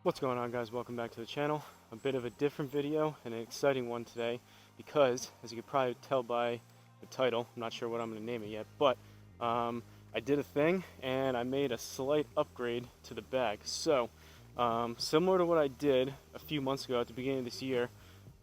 What's going on, guys? Welcome back to the channel. A bit of a different video and an exciting one today because, as you could probably tell by the title, I'm not sure what I'm going to name it yet, but I did a thing and I made a slight upgrade to the bag. So similar to what I did a few months ago at the beginning of this year,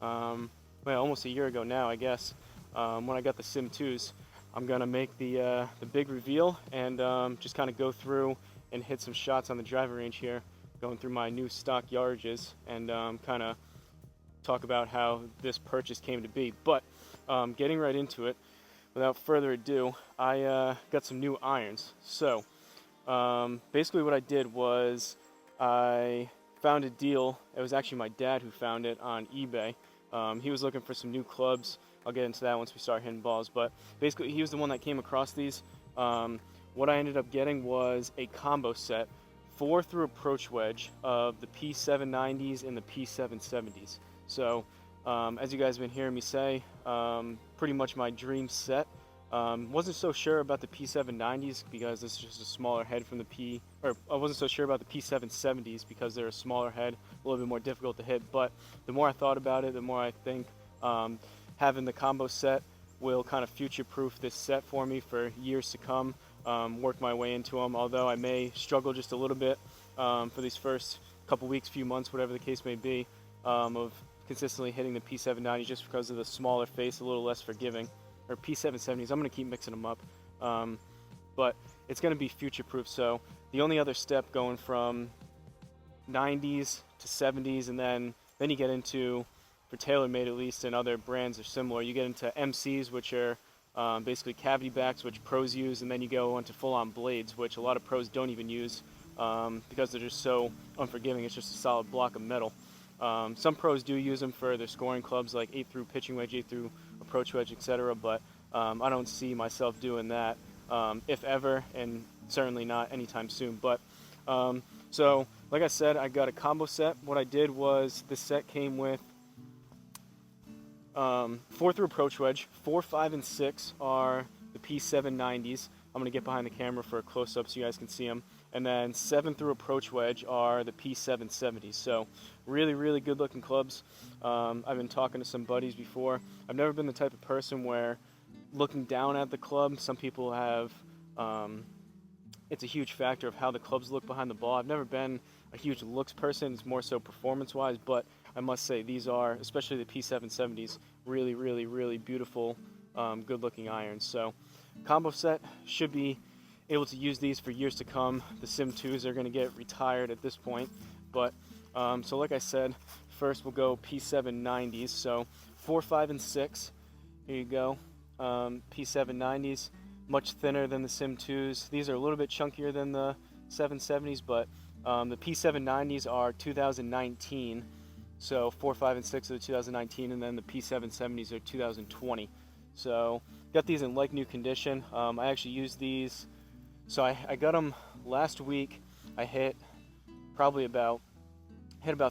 well, almost a year ago now, I guess, when I got the Sim 2s, I'm going to make the big reveal and just kind of go through and hit some shots on the driving range here, going through my new stock yardages and kind of talk about how this purchase came to be. But getting right into it, without further ado, I got some new irons. So basically what I did was I found a deal. It was actually my dad who found it on eBay. He was looking for some new clubs. I'll get into that once we start hitting balls. But basically he was the one that came across these. What I ended up getting was a combo set 4-through approach wedge of the P790s and the P770s. So as you guys have been hearing me say, pretty much my dream set. Wasn't so sure about the P790s because it's just a smaller head from the I wasn't so sure about the P770s because they're a smaller head, a little bit more difficult to hit. But the more I thought about it, the more I think having the combo set will kind of future-proof this set for me for years to come. Work my way into them, although I may struggle just a little bit for these first couple weeks, few months, whatever the case may be, of consistently hitting the P790 just because of the smaller face, a little less forgiving, or P770s. I'm going to keep mixing them up, but it's going to be future-proof. So the only other step going from 90s to 70s, and then you get into, for TaylorMade at least, and other brands are similar, you get into MCs, which are basically cavity backs, which pros use, and then you go into full-on blades, which a lot of pros don't even use because they're just so unforgiving. It's just a solid block of metal. Some pros do use them for their scoring clubs, like 8-through pitching wedge, 8-through approach wedge, etc. But I don't see myself doing that, if ever, and certainly not anytime soon. But so, like I said, I got a combo set. What I did was this set came with 4-through approach wedge. 4, 5, and 6 are the P790s. I'm going to get behind the camera for a close-up so you guys can see them. And then 7-through approach wedge are the P770s. So really, really good-looking clubs. I've been talking to some buddies before. I've never been the type of person where looking down at the club, some people have, it's a huge factor of how the clubs look behind the ball. I've never been a huge looks person. It's more so performance-wise, but I must say these are, especially the P770s, really, really, really beautiful, good-looking irons. So combo set, should be able to use these for years to come. The Sim 2s are going to get retired at this point. But so like I said, first we'll go P790s. So 4, 5, and 6. Here you go. P790s, much thinner than the Sim 2s. These are a little bit chunkier than the 770s, but the P790s are 2019. So 4, 5, and 6 are 2019, and then the P770s are 2020. So got these in like new condition. I actually used these. So I got them last week. I hit about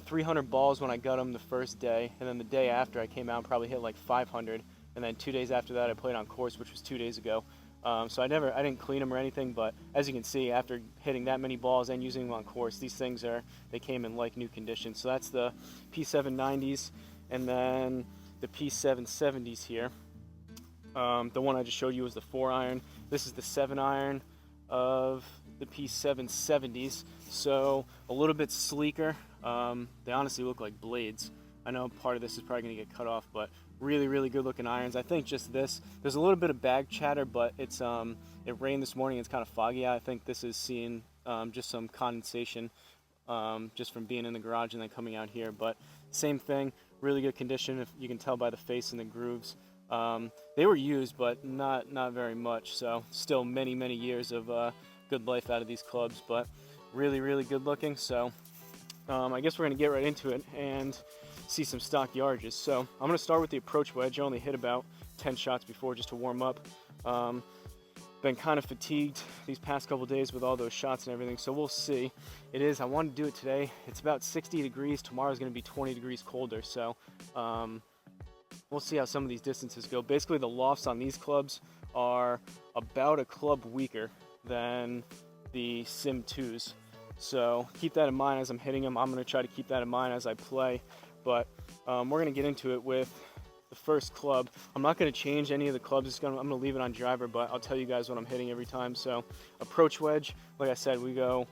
300 balls when I got them the first day, and then the day after I came out and probably hit like 500, and then 2 days after that I played on course, which was 2 days ago. So I didn't clean them or anything, but as you can see, after hitting that many balls and using them on course, these things they came in like new condition. So that's the P790s, and then the P770s here. The one I just showed you was the 4-iron. This is the 7-iron of the P770s, so a little bit sleeker. They honestly look like blades. I know part of this is probably going to get cut off, but really, really good looking irons. I think just this, there's a little bit of bag chatter, but it's it rained this morning. It's kind of foggy. I think this is seeing just some condensation just from being in the garage and then coming out here. But same thing, really good condition. If you can tell by the face and the grooves, they were used, but not very much. So still many years of good life out of these clubs, but really, really good looking. So I guess we're going to get right into it and see some stock yardages. So I'm going to start with the approach wedge. I only hit about 10 shots before just to warm up. Been kind of fatigued these past couple days with all those shots and everything, so we'll see. I wanted to do it today. It's about 60 degrees. Tomorrow's going to be 20 degrees colder, so we'll see how some of these distances go. Basically, the lofts on these clubs are about a club weaker than the Sim 2s. So keep that in mind as I'm hitting them. I'm going to try to keep that in mind as I play. But we're going to get into it with the first club. I'm not going to change any of the clubs. I'm going to leave it on driver, but I'll tell you guys what I'm hitting every time. So approach wedge, like I said, we go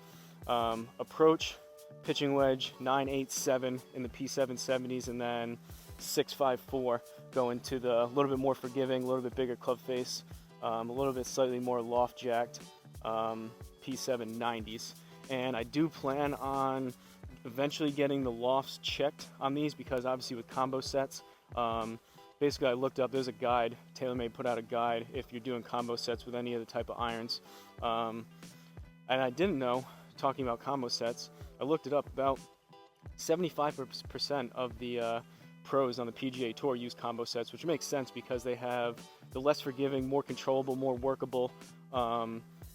approach, pitching wedge, 987 in the P770s, and then 654 going to the little bit more forgiving, a little bit bigger club face, a little bit slightly more loft jacked P790s. And I do plan on eventually getting the lofts checked on these, because obviously with combo sets, basically I looked up, there's a guide, TaylorMade put out a guide if you're doing combo sets with any other type of irons. And I didn't know, talking about combo sets, I looked it up, about 75% of the pros on the PGA Tour use combo sets, which makes sense because they have the less forgiving, more controllable, more workable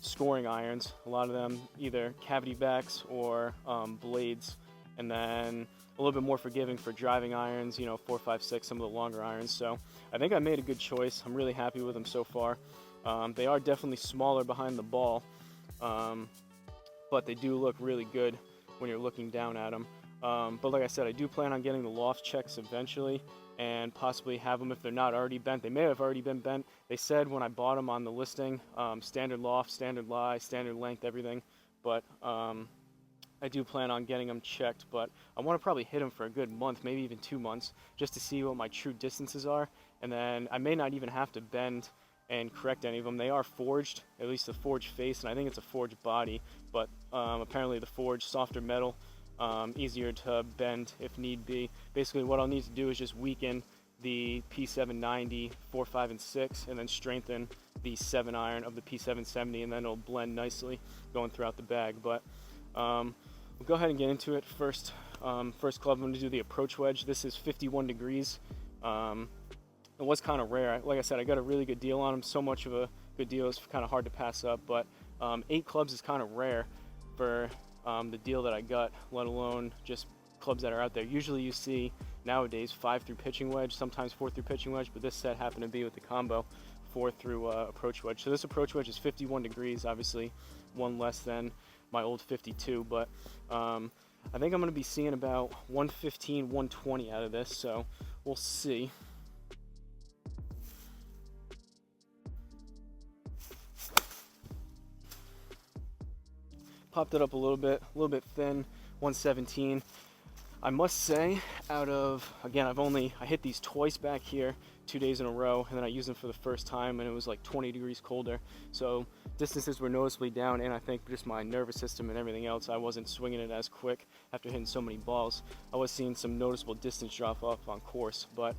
scoring irons. A lot of them either cavity backs or blades, and then a little bit more forgiving for driving irons, 4, 5, 6, some of the longer irons. So I think I made a good choice. I'm really happy with them so far. They are definitely smaller behind the ball, but they do look really good when you're looking down at them. But like I said, I do plan on getting the loft checks eventually, and possibly have them if they're not already bent. They may have already been bent. They said when I bought them on the listing, standard loft, standard lie, standard length, everything. But I do plan on getting them checked, but I want to probably hit them for a good month, maybe even 2 months, just to see what my true distances are. And then I may not even have to bend and correct any of them. They are forged, at least the forged face, and I think it's a forged body, but apparently the forged softer metal, easier to bend if need be. Basically what I'll need to do is just weaken the P790 4, 5, and 6, and then strengthen the 7 iron of the P770, and then it'll blend nicely going throughout the bag. But we'll go ahead and get into it. First club, I'm going to do the approach wedge. This is 51 degrees. It was kind of rare. Like I said, I got a really good deal on them. So much of a good deal is kind of hard to pass up, but 8 clubs is kind of rare for the deal that I got, let alone just clubs that are out there. Usually you see nowadays 5 through pitching wedge, sometimes 4 through pitching wedge, but this set happened to be with the combo 4 through approach wedge. So this approach wedge is 51 degrees, obviously one less than my old 52, but I think I'm going to be seeing about 115, 120 out of this, so we'll see. Popped it up a little bit thin, 117. I must say, out of, again, I hit these twice back here 2 days in a row, and then I used them for the first time, and it was like 20 degrees colder. So distances were noticeably down, and I think just my nervous system and everything else, I wasn't swinging it as quick after hitting so many balls. I was seeing some noticeable distance drop off on course, but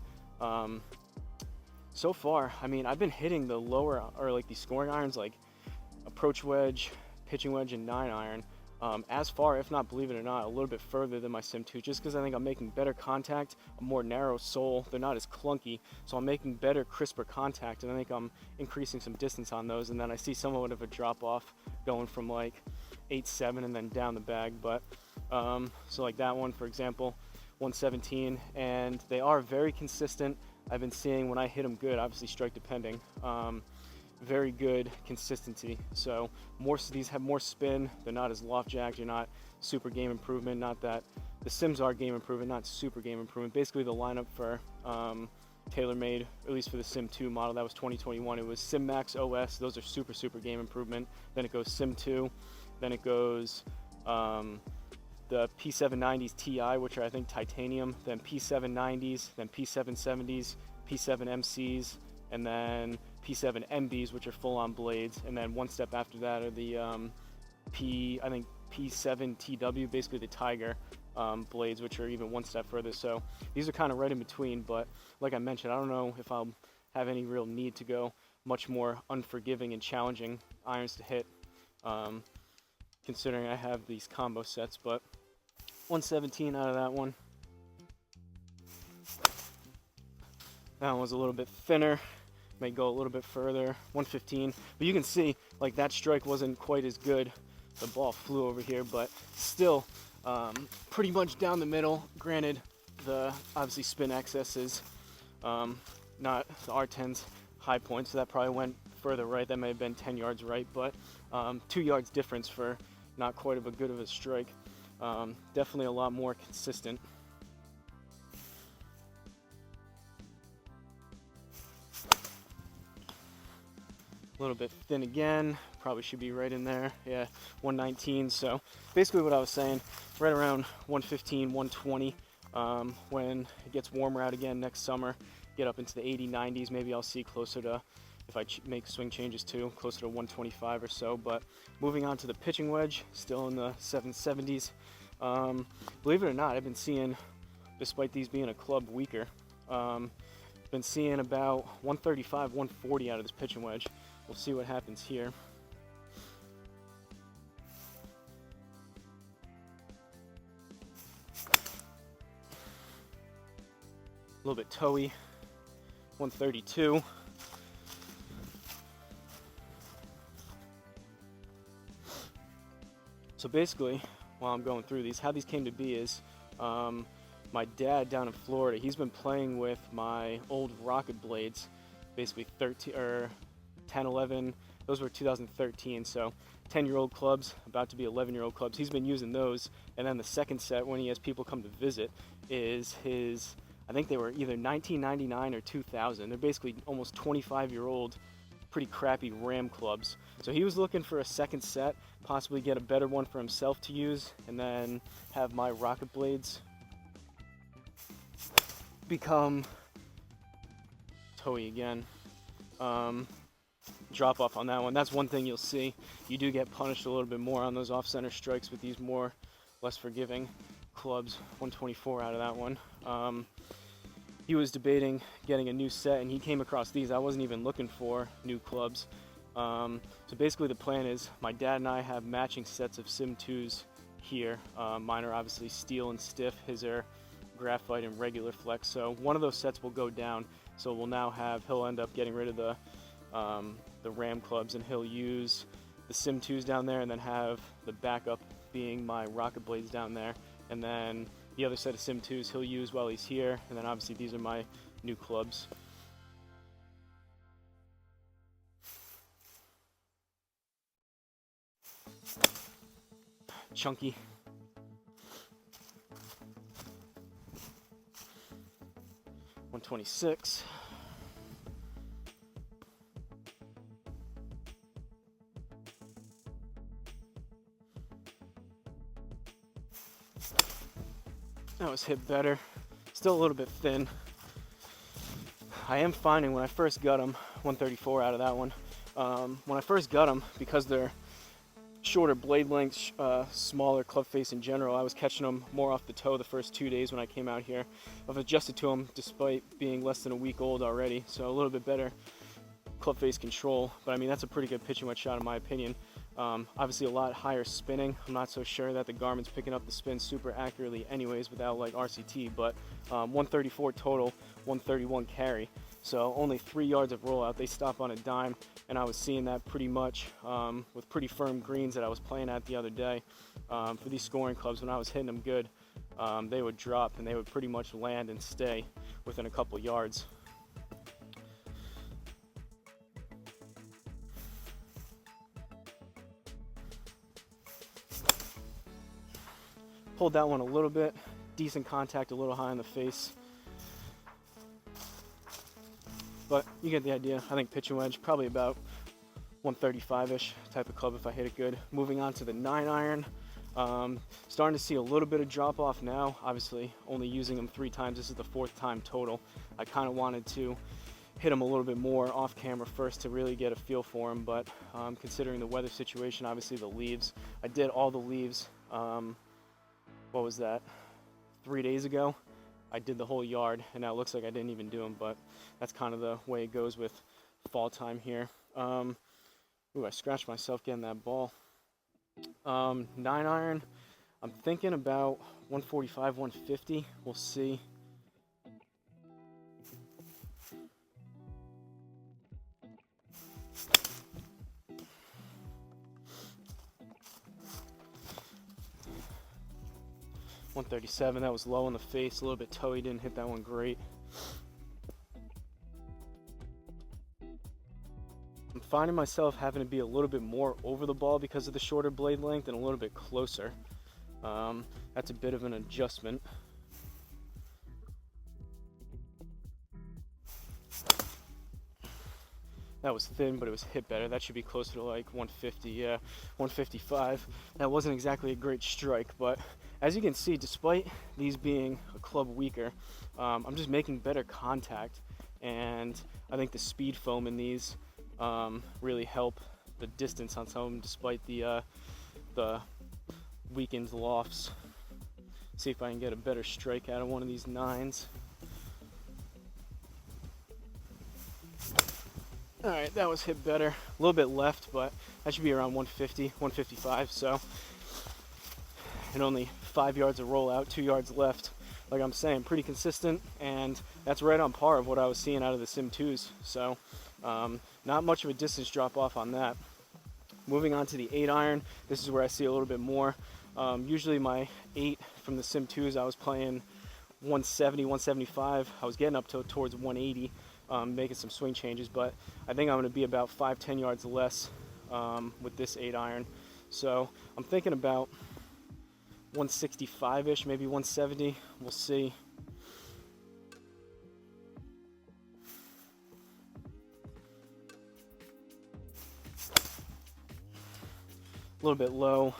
so far, I mean, I've been hitting the lower, or like these scoring irons, like approach wedge, pitching wedge, and 9 iron, as far, if not, believe it or not, a little bit further than my Sim 2, just because I think I'm making better contact, a more narrow sole, they're not as clunky, so I'm making better, crisper contact, and I think I'm increasing some distance on those. And then I see somewhat of a drop off going from like 8.7 and then down the bag. But so like that one, for example, 117, and they are very consistent. I've been seeing when I hit them good, obviously strike depending, very good consistency. So these have more spin, they're not as loft jacked, you're not super game improvement. Not that the Sims are game improvement, not super game improvement. Basically the lineup for TaylorMade, at least for the Sim 2 model, that was 2021, it was Sim Max OS, those are super game improvement. Then it goes Sim 2, then it goes the P790s Ti, which are I think titanium, then P790s, then P770s, P7MCs, and then P7MBs, which are full-on blades. And then one step after that are the P7TW, basically the Tiger blades, which are even one step further. So these are kind of right in between, but like I mentioned, I don't know if I'll have any real need to go much more unforgiving and challenging irons to hit, considering I have these combo sets. But 117 out of that one. That one was a little bit thinner, may go a little bit further, 115. But you can see, like, that strike wasn't quite as good. The ball flew over here, but still pretty much down the middle. Granted, the obviously spin excess is not the R10's high point, so that probably went further right. That may have been 10 yards right, but 2 yards difference for not quite of a good of a strike. Definitely a lot more consistent. A little bit thin again, probably should be right in there. Yeah, 119. So basically what I was saying, right around 115, 120. When it gets warmer out again next summer, get up into the 80, 90s, maybe I'll see closer to, if I make swing changes too, closer to 125 or so. But moving on to the pitching wedge, still in the 770s. Believe it or not, I've been seeing, despite these being a club weaker, been seeing about 135, 140 out of this pitching wedge. We'll see what happens here. A little bit toey, 132. So basically, while I'm going through these, how these came to be is my dad down in Florida, he's been playing with my old rocket blades, basically 10, 11, those were 2013, so 10-year-old clubs, about to be 11-year-old clubs. He's been using those, and then the second set, when he has people come to visit, is his, I think they were either 1999 or 2000. They're basically almost 25-year-old, pretty crappy Ram clubs. So he was looking for a second set, possibly get a better one for himself to use, and then have my rocket blades become toey again. Drop off on that one. That's one thing you'll see. You do get punished a little bit more on those off-center strikes with these less forgiving clubs. 124 out of that one. He was debating getting a new set, and he came across these. I wasn't even looking for new clubs. So basically the plan is my dad and I have matching sets of Sim 2s here. Mine are obviously steel and stiff. His are graphite and regular flex. So one of those sets will go down. So we'll now he'll end up getting rid of the Ram clubs, and he'll use the Sim 2s down there, and then have the backup being my rocket blades down there, and then the other set of Sim 2s he'll use while he's here, and then obviously these are my new clubs. Chunky. .126. That was hit better. Still a little bit thin. I am finding when I first got them, 134 out of that one. When I first got them, because they're shorter blade lengths, smaller club face in general, I was catching them more off the toe the first 2 days when I came out here. I've adjusted to them despite being less than a week old already, so a little bit better club face control. But I mean, that's a pretty good pitching wedge shot in my opinion. Obviously a lot higher spinning. I'm not so sure that the Garmin's picking up the spin super accurately anyways without like RCT, but 134 total, 131 carry. So only 3 yards of rollout. They stop on a dime, and I was seeing that pretty much with pretty firm greens that I was playing at the other day. For these scoring clubs, when I was hitting them good, they would drop and they would pretty much land and stay within a couple yards. Pulled that one a little bit, decent contact, a little high in the face. But you get the idea. I think pitching wedge, probably about 135-ish type of club if I hit it good. Moving on to the 9-iron. Starting to see a little bit of drop off now. Obviously, only using them 3 times. This is the 4th time total. I kind of wanted to hit them a little bit more off camera first to really get a feel for them. But considering the weather situation, obviously the leaves. I did all the leaves. What was that? 3 days ago. I did the whole yard, and now it looks like I didn't even do them, but that's kind of the way it goes with fall time here. Ooh, I scratched myself getting that ball. 9-iron, I'm thinking about 145, 150. We'll see. .137, that was low in the face, a little bit toey, didn't hit that one great. I'm finding myself having to be a little bit more over the ball because of the shorter blade length and a little bit closer. That's a bit of an adjustment. That was thin, but it was hit better. That should be closer to like 150, yeah, 155. That wasn't exactly a great strike, but as you can see, despite these being a club weaker, I'm just making better contact, and I think the speed foam in these really help the distance on some of them, despite the weakened lofts. See if I can get a better strike out of one of these 9s. All right, that was hit better. A little bit left, but that should be around 150, 155. So, and only 5 yards of rollout, 2 yards left. Like I'm saying, pretty consistent, and that's right on par of what I was seeing out of the Sim 2s. So, not much of a distance drop off on that. Moving on to the 8 iron, this is where I see a little bit more. Usually my 8 from the Sim 2s, I was playing 170, 175. I was getting up to towards 180. Making some swing changes, but I think I'm going to be about 5-10 yards less with this 8 iron. So I'm thinking about 165-ish, maybe 170. We'll see. A little bit low.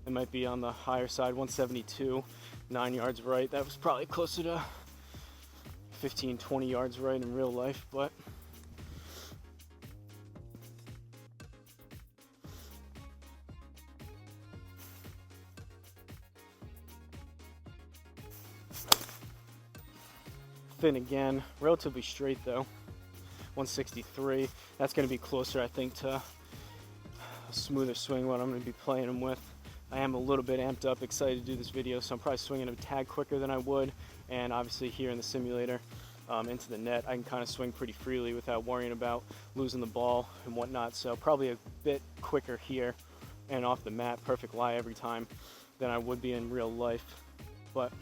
It might be on the higher side, 172, 9 yards right. That was probably closer to 15-20 yards right in real life, but thin again, relatively straight though. 163. That's going to be closer, I think, to a smoother swing what I'm going to be playing them with. I am a little bit amped up, excited to do this video, so I'm probably swinging a tad quicker than I would, and obviously here in the simulator into the net I can kind of swing pretty freely without worrying about losing the ball and whatnot, so probably a bit quicker here and off the mat, perfect lie every time, than I would be in real life. But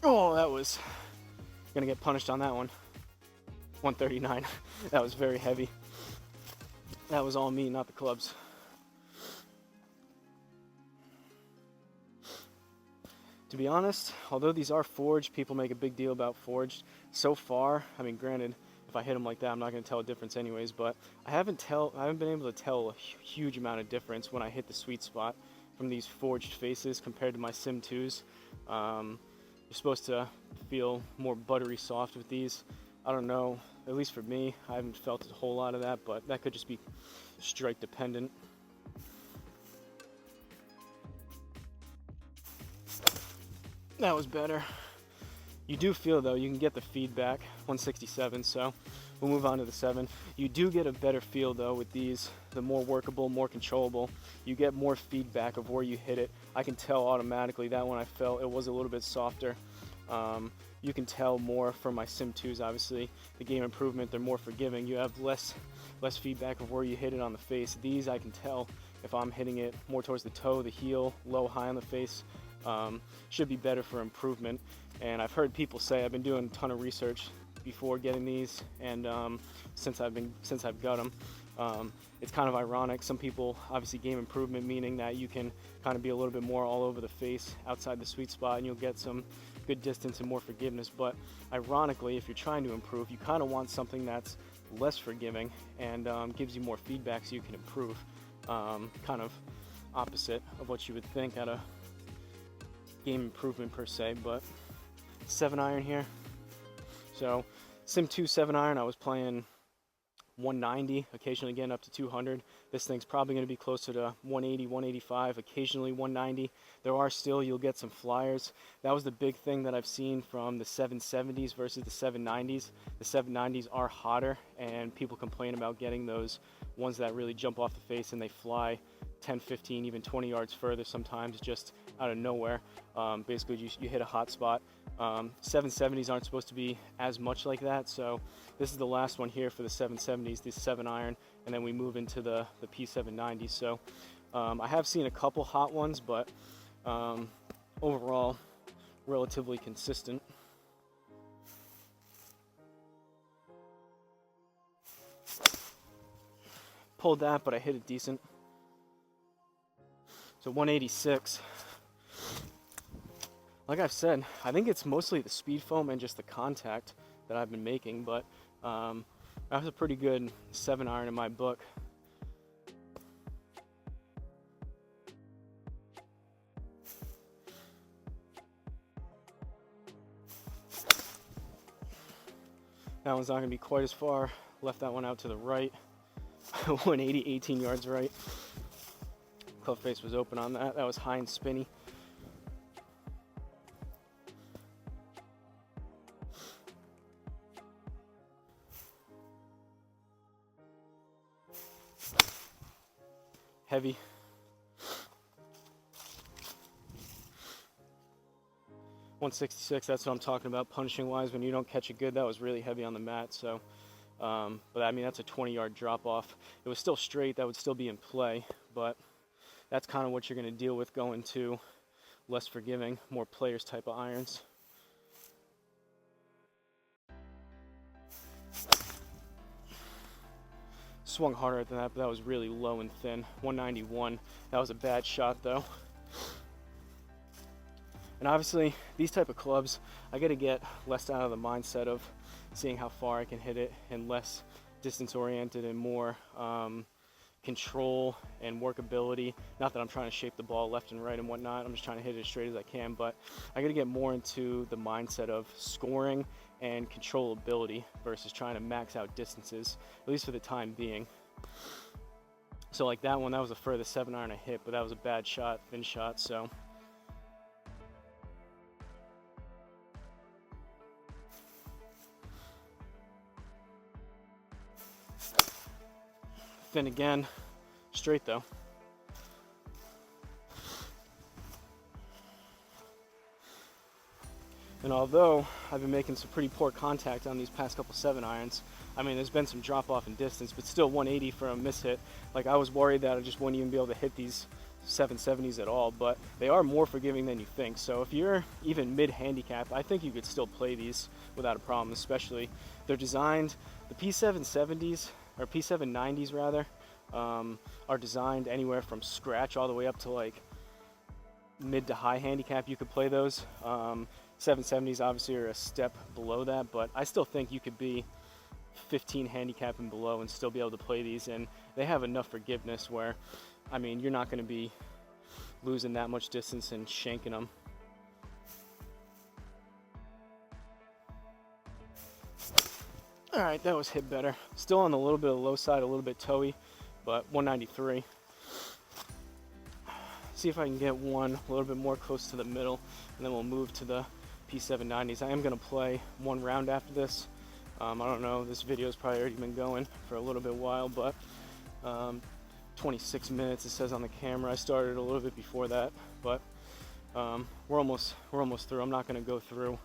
oh, that was gonna get punished on that one. 139. That was very heavy. That was all me, not the clubs. To be honest, although these are forged, people make a big deal about forged. So far, I mean, granted, if I hit them like that, I'm not going to tell a difference anyways, but I haven't been able to tell a huge amount of difference when I hit the sweet spot from these forged faces compared to my Sim 2s. You're supposed to feel more buttery soft with these. I don't know, at least for me, I haven't felt a whole lot of that, but that could just be strike dependent. That was better. You do feel, though, you can get the feedback, 167, so we'll move on to the 7. You do get a better feel, though, with these, the more workable, more controllable. You get more feedback of where you hit it. I can tell automatically that when I felt it was a little bit softer. You can tell more from my Sim 2s, obviously. The game improvement, they're more forgiving. You have less feedback of where you hit it on the face. These, I can tell if I'm hitting it more towards the toe, the heel, low, high on the face. Should be better for improvement. And I've heard people say, I've been doing a ton of research before getting these, and since I've got them, it's kind of ironic. Some people obviously game improvement, meaning that you can kind of be a little bit more all over the face outside the sweet spot, and you'll get some good distance and more forgiveness. But ironically, if you're trying to improve, you kind of want something that's less forgiving and gives you more feedback so you can improve. Kind of opposite of what you would think out of game improvement per se. But 7 iron here. So Sim 2 7 iron, I was playing 190, occasionally getting up to 200. This thing's probably going to be closer to 180, 185, occasionally 190. There are still, you'll get some flyers. That was the big thing that I've seen from the 770s versus the 790s. The 790s are hotter, and people complain about getting those ones that really jump off the face and they fly 10, 15, even 20 yards further sometimes just out of nowhere. Basically, you hit a hot spot. 770s aren't supposed to be as much like that, so this is the last one here for the 770s, this 7 iron, and then we move into the P790s. So I have seen a couple hot ones, but overall relatively consistent. pulled that, but I hit it decent. So 186. Like I've said, I think it's mostly the speed foam and just the contact that I've been making, but that was a pretty good 7-iron in my book. That one's not going to be quite as far. Left that one out to the right. 180, 18 yards right. Club face was open on that. That was high and spinny. Heavy. .166, that's what I'm talking about punishing wise. When you don't catch it good, that was really heavy on the mat. So but I mean, that's a 20-yard drop off. It was still straight, that would still be in play, but that's kind of what you're going to deal with going to less forgiving, more players type of irons. Swung harder than that, but that was really low and thin. 191. That was a bad shot though. And obviously, these type of clubs, I got to get less out of the mindset of seeing how far I can hit it and less distance oriented and more control and workability. Not that I'm trying to shape the ball left and right and whatnot. I'm just trying to hit it as straight as I can. But I got to get more into the mindset of scoring and controllability versus trying to max out distances, at least for the time being. So like that one, that was the furthest 7-iron I hit, but that was a bad shot, thin shot. So thin again, straight though. And although I've been making some pretty poor contact on these past couple 7-irons, I mean, there's been some drop off in distance, but still 180 for a miss hit. Like, I was worried that I just wouldn't even be able to hit these 770s at all, but they are more forgiving than you think. So if you're even mid handicap, I think you could still play these without a problem. Especially, they're designed, the P770s, or P790s rather, are designed anywhere from scratch all the way up to like mid to high handicap. You could play those. 770s obviously are a step below that, but I still think you could be 15 handicap and below and still be able to play these, and they have enough forgiveness where, I mean, you're not going to be losing that much distance and shanking them. All right, that was hit better. Still on a little bit of the low side, a little bit toey, but 193. See if I can get one a little bit more close to the middle, and then we'll move to the P790s. I am going to play one round after this. I don't know, this video's probably already been going for a little bit while, but 26 minutes it says on the camera. I started a little bit before that, but we're almost through. I'm not going to go through.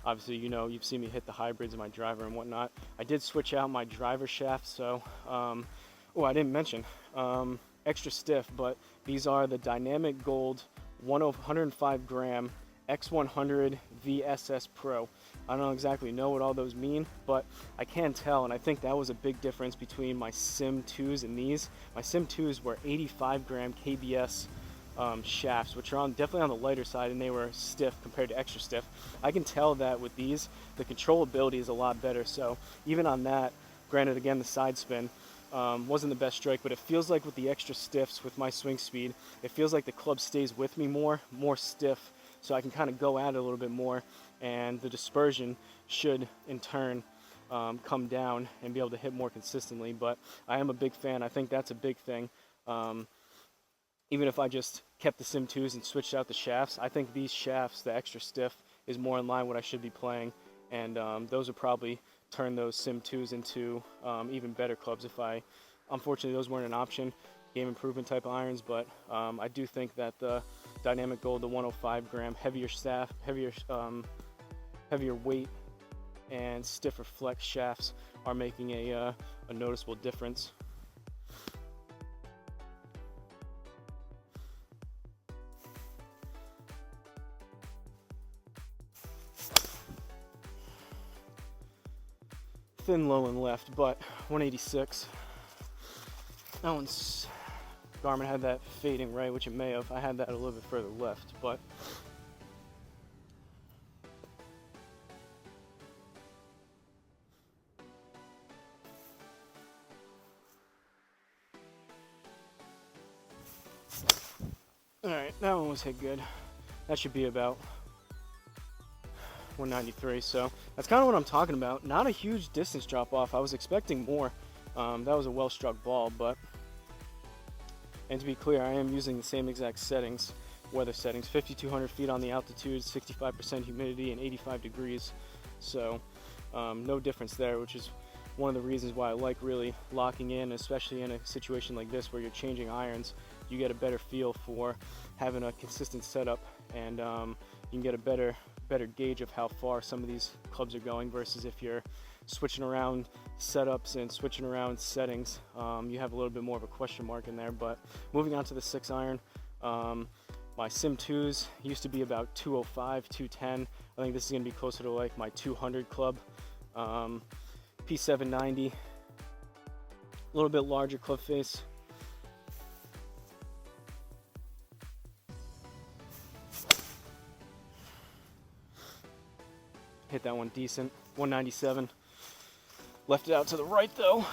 Obviously, you know, you've seen me hit the hybrids in my driver and whatnot. I did switch out my driver shaft, so oh, I didn't mention extra stiff, but these are the Dynamic Gold 105 gram X100 VSS Pro. I don't exactly know what all those mean, but I can tell, and I think that was a big difference between my Sim 2s and these. My Sim 2s were 85 gram KBS shafts, which are definitely on the lighter side, and they were stiff compared to extra stiff. I can tell that with these, the controllability is a lot better. So even on that, granted, again, the side spin wasn't the best strike, but it feels like with the extra stiffs, with my swing speed, it feels like the club stays with me more stiff, so I can kind of go at it a little bit more, and the dispersion should in turn come down and be able to hit more consistently. But I am a big fan. I think that's a big thing. Even if I just kept the Sim 2s and switched out the shafts, I think these shafts, the extra stiff, is more in line what I should be playing, and those would probably turn those Sim 2s into even better clubs if unfortunately those weren't an option, game improvement type of irons. But I do think that the Dynamic Gold, the 105 gram, heavier staff, heavier weight, and stiffer flex shafts are making a noticeable difference. Thin, low, and left, but 186. That one's, Garmin had that fading right, which it may have. I had that a little bit further left, but alright, that one was hit good. That should be about 193, so that's kind of what I'm talking about. Not a huge distance drop off. I was expecting more. That was a well struck ball, but, and to be clear, I am using the same exact settings, weather settings, 5,200 feet on the altitude, 65% humidity, and 85 degrees. So no difference there, which is one of the reasons why I like really locking in, especially in a situation like this where you're changing irons. You get a better feel for having a consistent setup, and you can get a better gauge of how far some of these clubs are going versus if you're switching around setups and switching around settings. You have a little bit more of a question mark in there. But moving on to the 6 iron, my Sim 2s used to be about 205, 210. I think this is going to be closer to like my 200 club. P790, a little bit larger club face. Hit that one decent, 197. Left it out to the right though.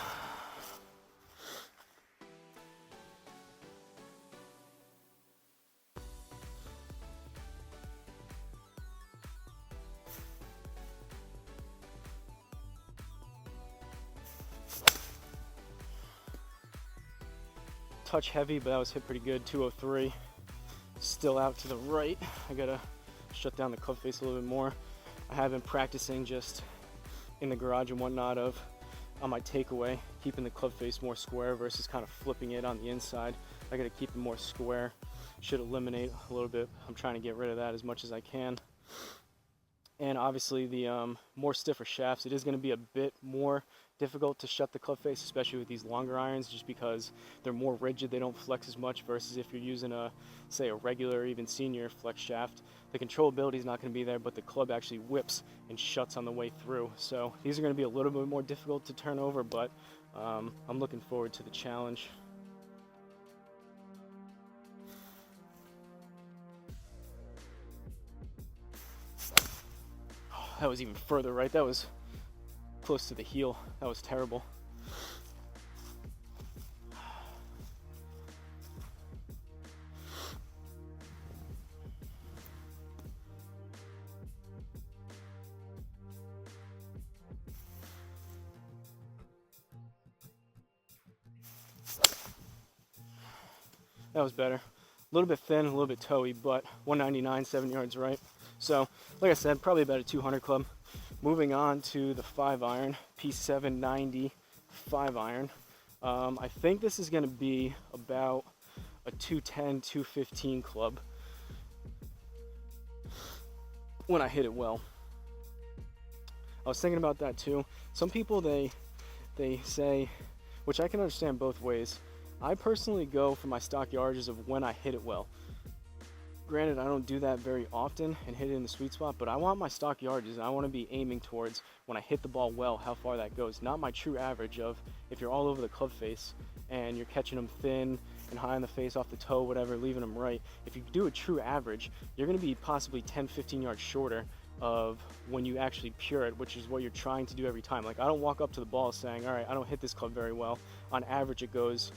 Touch heavy, but that was hit pretty good, 203. Still out to the right. I gotta shut down the club face a little bit more. I have been practicing just in the garage and whatnot on my takeaway, keeping the club face more square versus kind of flipping it on the inside. I gotta keep it more square. Should eliminate a little bit. I'm trying to get rid of that as much as I can. And obviously the more stiffer shafts, it is going to be a bit more difficult to shut the club face, especially with these longer irons, just because they're more rigid, they don't flex as much, versus if you're using say a regular or even senior flex shaft, the controllability is not going to be there, but the club actually whips and shuts on the way through. So these are going to be a little bit more difficult to turn over, but I'm looking forward to the challenge. That was even further right. That was close to the heel. That was terrible. That was better. A little bit thin, a little bit toey, but 199, 7 yards right. So, like I said, probably about a 200 club. Moving on to the 5 iron, P790 5 iron. I think this is going to be about a 210, 215 club when I hit it well. I was thinking about that too. Some people, they say, which I can understand both ways. I personally go for my stock yardages of when I hit it well. Granted, I don't do that very often and hit it in the sweet spot, but I want my stock yardages, and I want to be aiming towards when I hit the ball well, how far that goes. Not my true average of if you're all over the club face and you're catching them thin and high on the face, off the toe, whatever, leaving them right. If you do a true average, you're going to be possibly 10, 15 yards shorter of when you actually pure it, which is what you're trying to do every time. Like, I don't walk up to the ball saying, all right, I don't hit this club very well. On average, it goes,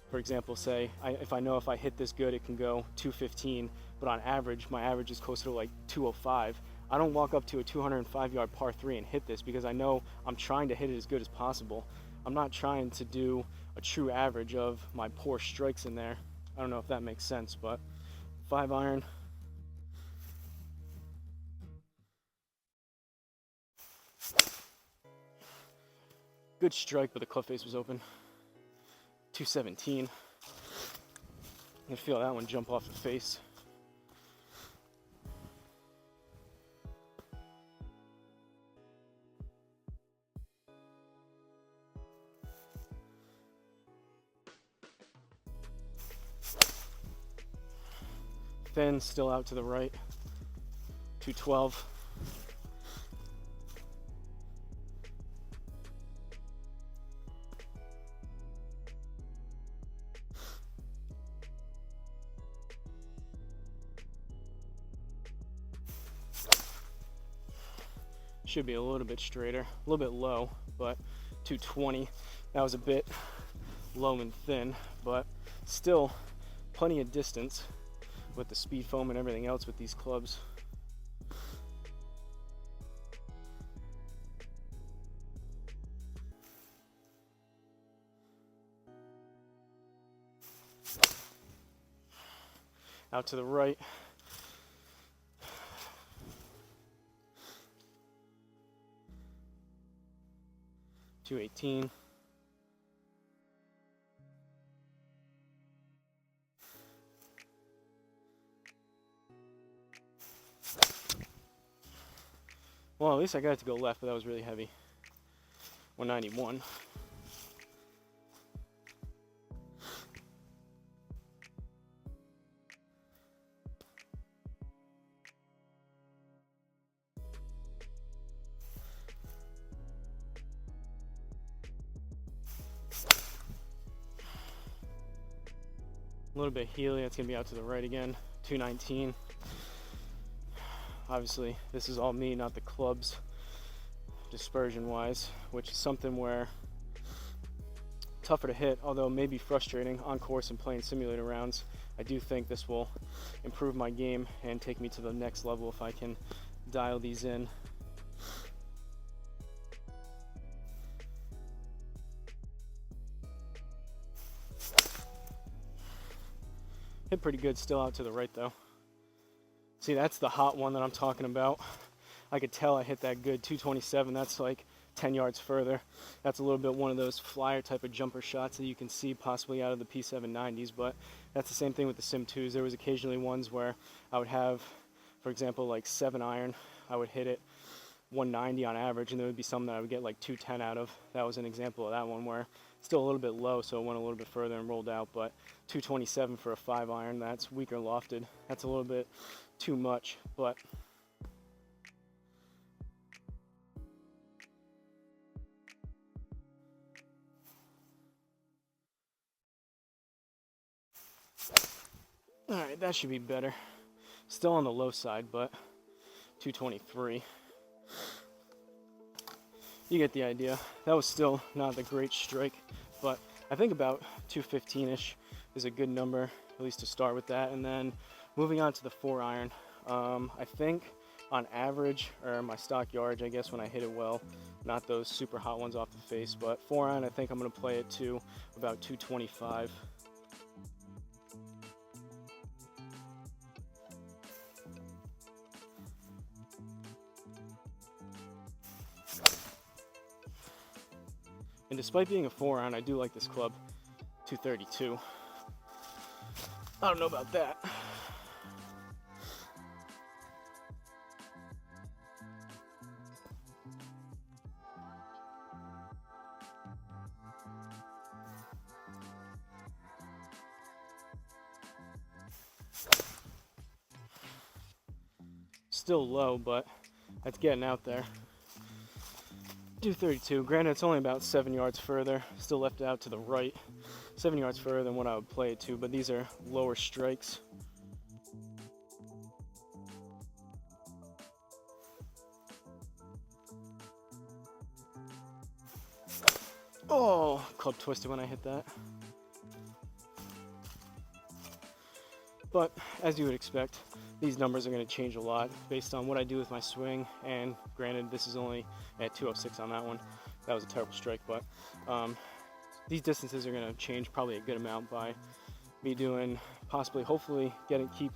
for example, say, if I know if I hit this good, it can go 215, but on average, my average is closer to like 205. I don't walk up to a 205-yard par 3 and hit this because I know I'm trying to hit it as good as possible. I'm not trying to do a true average of my poor strikes in there. I don't know if that makes sense, but 5 iron. Good strike, but the club face was open. 217. You can feel that one jump off the face. Thin, still out to the right. 212. should be a little bit straighter, a little bit low, but 220, that was a bit low and thin, but still plenty of distance with the speed foam and everything else with these clubs. Out to the right. .218. Well, at least I got it to go left, but that was really heavy. 191. A little bit Healy, that's gonna be out to the right again. 219. Obviously, this is all me, not the clubs, dispersion wise, which is something where tougher to hit, although it may be frustrating on course and playing simulator rounds. I do think this will improve my game and take me to the next level if I can dial these in. Hit pretty good still out to the right though. See, that's the hot one that I'm talking about. I could tell I hit that good. 227, that's like 10 yards further. That's a little bit one of those flyer type of jumper shots that you can see possibly out of the P790s, but that's the same thing with the Sim 2s. There was occasionally ones where I would have, for example, like 7 iron, I would hit it 190 on average, and there would be some that I would get like 210 out of. That was an example of that one where still a little bit low, so it went a little bit further and rolled out, but 227 for a 5 iron, that's weaker lofted. That's a little bit too much, but all right, that should be better. Still on the low side, but 223. You get the idea. That was still not the great strike, but I think about 215-ish is a good number, at least to start with that. And then moving on to the 4 iron, I think on average, or my stock yardage, I guess when I hit it well, not those super hot ones off the face, but 4 iron, I think I'm gonna play it to about 225. And despite being a 4 iron, I do like this club. 232. I don't know about that. Still low, but that's getting out there. 232. Granted, it's only about 7 yards further. Still left out to the right. 7 yards further than what I would play it to, but these are lower strikes. Oh, club twisted when I hit that. But as you would expect, these numbers are going to change a lot based on what I do with my swing, and granted, this is only at 206 on that one. That was a terrible strike, but these distances are going to change probably a good amount by me doing, possibly, hopefully, keep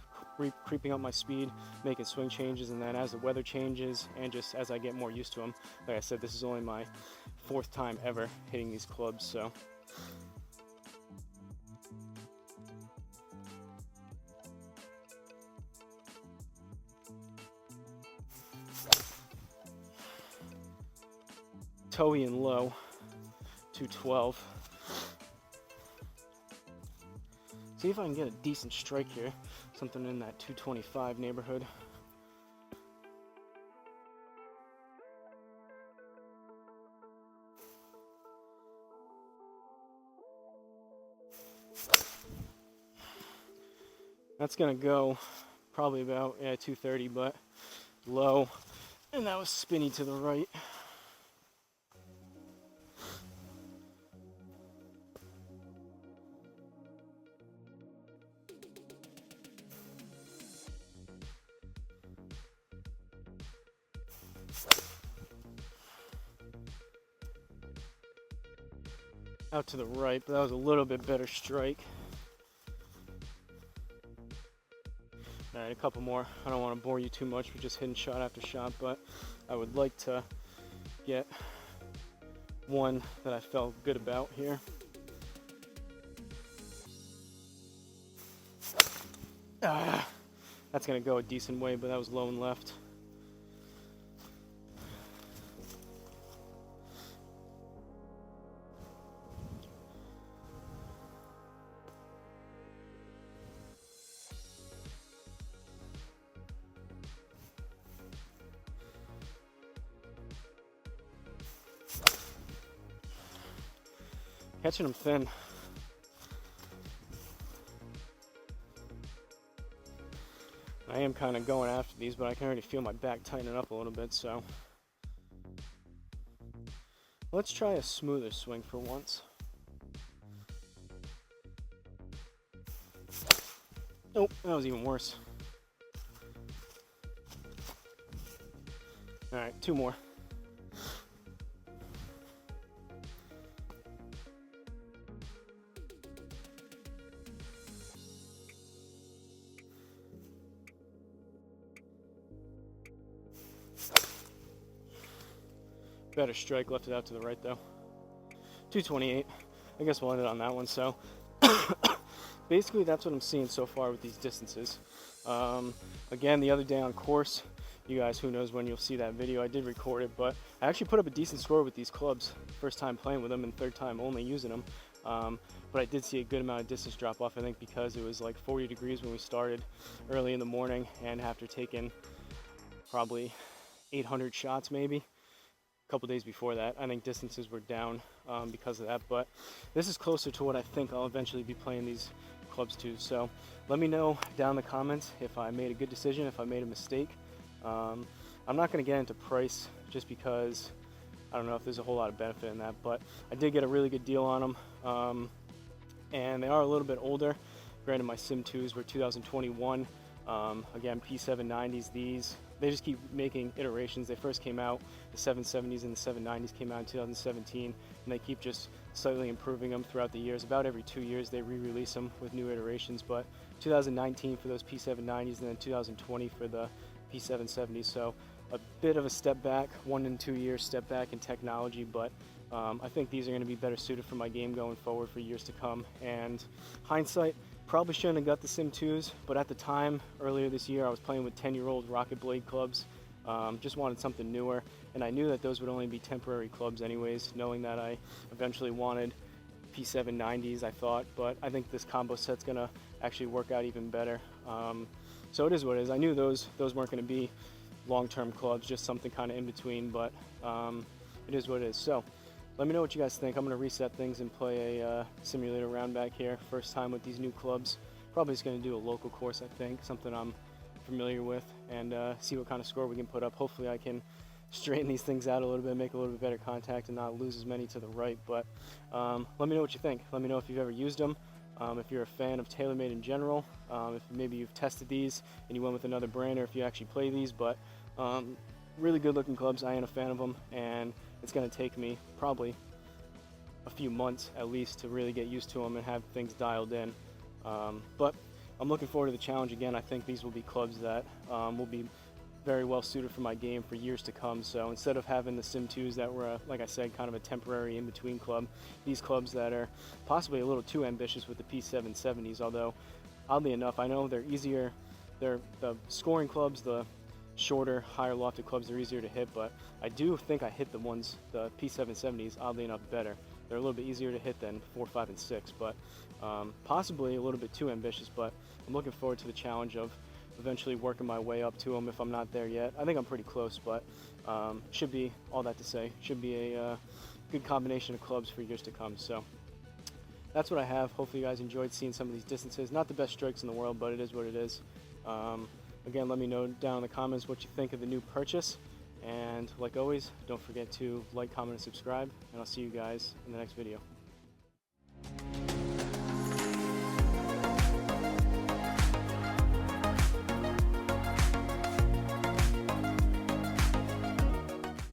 creeping up my speed, making swing changes, and then as the weather changes and just as I get more used to them, like I said, this is only my 4th time ever hitting these clubs, so. Toey and low, 212. See if I can get a decent strike here, something in that 225 neighborhood. That's gonna go probably about 230, but low. And that was spinny to the right. Out to the right, but that was a little bit better strike. All right, a couple more. I don't want to bore you too much with just hitting shot after shot, but I would like to get one that I felt good about here. That's going to go a decent way, but that was low and left. Catching them thin. I am kind of going after these, but I can already feel my back tightening up a little bit, so let's try a smoother swing for once. Nope, that was even worse. All right, two more. Better strike, left it out to the right though. 228. I guess we'll end it on that one. So basically that's what I'm seeing so far with these distances. Again, the other day on course, you guys, who knows when you'll see that video, I did record it, but I actually put up a decent score with these clubs. First time playing with them and third time only using them. But I did see a good amount of distance drop off, I think because it was like 40 degrees when we started early in the morning, and after taking probably 800 shots maybe, couple days before that, I think distances were down because of that. But this is closer to what I think I'll eventually be playing these clubs to. So let me know down in the comments if I made a good decision, if I made a mistake. I'm not going to get into price just because I don't know if there's a whole lot of benefit in that, but I did get a really good deal on them, and they are a little bit older. Granted, my Sim 2s were 2021. Again, P790s, these they just keep making iterations. They first came out, the 770s and the 790s came out in 2017, and they keep just slightly improving them throughout the years. About every 2 years they re-release them with new iterations, but 2019 for those P790s and then 2020 for the P770s. So a bit of a step back, 1 and 2 year step back in technology, but I think these are going to be better suited for my game going forward for years to come. And hindsight, probably shouldn't have got the Sim 2s, but at the time, earlier this year, I was playing with 10-year-old Rocket Blade clubs. Just wanted something newer, and I knew that those would only be temporary clubs anyways, knowing that I eventually wanted P790s, I thought, but I think this combo set's going to actually work out even better. So it is what it is. I knew those weren't going to be long-term clubs, just something kind of in between, but it is what it is. So let me know what you guys think. I'm going to reset things and play a simulator round back here. First time with these new clubs. Probably just going to do a local course, I think, something I'm familiar with, and see what kind of score we can put up. Hopefully I can straighten these things out a little bit, make a little bit better contact, and not lose as many to the right. But let me know what you think. Let me know if you've ever used them, if you're a fan of TaylorMade in general, if maybe you've tested these and you went with another brand, or if you actually play these. But really good looking clubs. I am a fan of them, and it's going to take me probably a few months at least to really get used to them and have things dialed in. But I'm looking forward to the challenge again. I think these will be clubs that will be very well suited for my game for years to come. So instead of having the Sim 2s that were, like I said, kind of a temporary in-between club, these clubs that are possibly a little too ambitious with the P770s, although oddly enough, I know they're easier. They're the scoring clubs, the shorter, higher lofted clubs are easier to hit, but I do think I hit the P770s, oddly enough, better. They're a little bit easier to hit than 4, 5, and 6, but possibly a little bit too ambitious. But I'm looking forward to the challenge of eventually working my way up to them if I'm not there yet. I think I'm pretty close, but should be, all that to say, should be a good combination of clubs for years to come. So that's what I have. Hopefully you guys enjoyed seeing some of these distances. Not the best strikes in the world, but it is what it is. Again, let me know down in the comments what you think of the new purchase, And like always, don't forget to like, comment, and subscribe, and I'll see you guys in the next video.